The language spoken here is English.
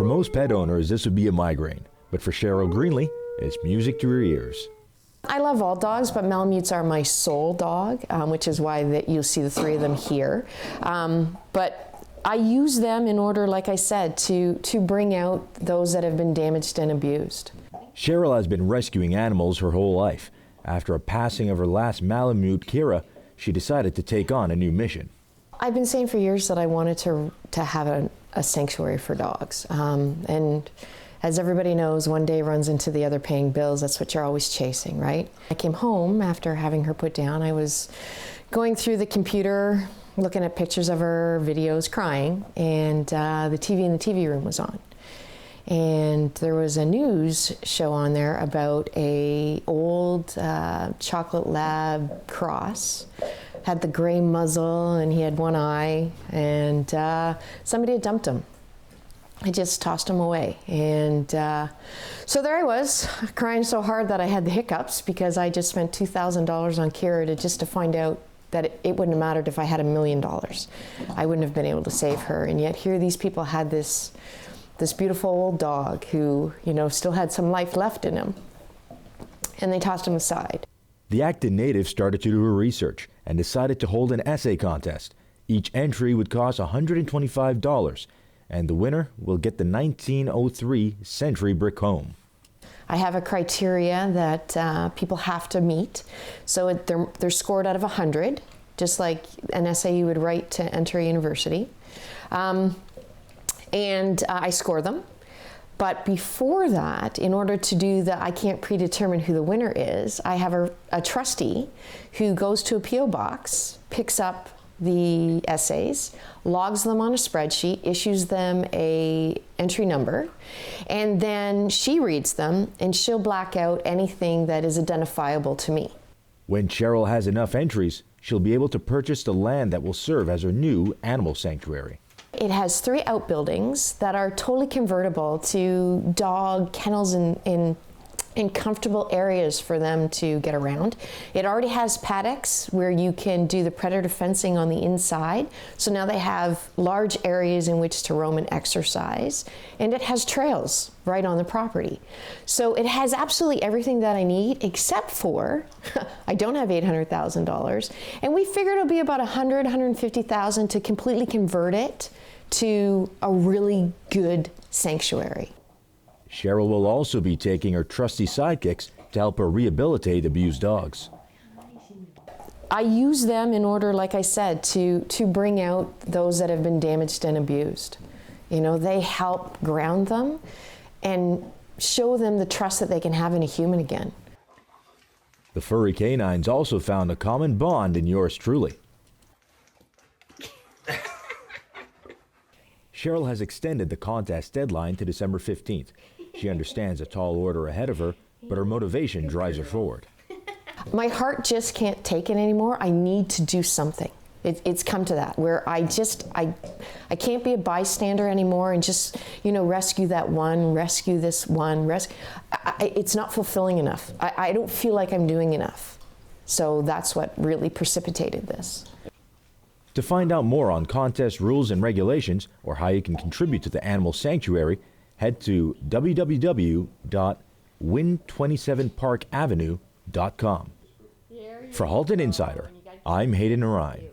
For most pet owners, this would be a migraine, but for Cheryl Greenlee, it's music to her ears. I love all dogs, but Malamutes are my sole dog, which is why you'll see the three of them here. But I use them in order, like I said, to bring out those that have been damaged and abused. Cheryl has been rescuing animals her whole life. After a passing of her last Malamute, Kira, she decided to take on a new mission. I've been saying for years that I wanted to have a sanctuary for dogs. And as everybody knows, one day runs into the other paying bills. That's what you're always chasing, right? I came home after having her put down. I was going through the computer, looking at pictures of her, videos, crying, and the TV in the TV room was on. And there was a news show on there about a old chocolate lab cross. Had the gray muzzle and he had one eye, and somebody had dumped him. I just tossed him away. And so there I was, crying so hard that I had the hiccups because I just spent $2,000 on Kira just to find out that it wouldn't have mattered if I had $1 million. I wouldn't have been able to save her. And yet here these people had this beautiful old dog who, still had some life left in him. And they tossed him aside. The Acton native started to do her research and decided to hold an essay contest. Each entry would cost $125. And the winner will get the 1903 Century brick home. I have a criteria that people have to meet. So they're scored out of 100, just like an essay you would write to enter a university. And I score them. But before that, in order to do that, I can't predetermine who the winner is. I have a trustee who goes to a P.O. box, picks up the essays, logs them on a spreadsheet, issues them a entry number, and then she reads them and she'll black out anything that is identifiable to me. When Cheryl has enough entries, she'll be able to purchase the land that will serve as her new animal sanctuary. It has 3 outbuildings that are totally convertible to dog kennels in comfortable areas for them to get around. It already has paddocks where you can do the predator fencing on the inside. So now they have large areas in which to roam and exercise. And it has trails right on the property. So it has absolutely everything that I need, except for I don't have $800,000. And we figured it'll be about $150,000 to completely convert it to a really good sanctuary. Cheryl will also be taking her trusty sidekicks to help her rehabilitate abused dogs. I use them in order, like I said, to bring out those that have been damaged and abused. They help ground them and show them the trust that they can have in a human again. The furry canines also found a common bond in yours truly. Cheryl has extended the contest deadline to December 15th. She understands a tall order ahead of her, but her motivation drives her forward. My heart just can't take it anymore. I need to do something. It's come to that where I can't be a bystander anymore and just, rescue that one, rescue this one. It's not fulfilling enough. I don't feel like I'm doing enough. So that's what really precipitated this. To find out more on contest rules and regulations or how you can contribute to the animal sanctuary, head to www.win27parkavenue.com. For Halton Insider, I'm Hayden Narine.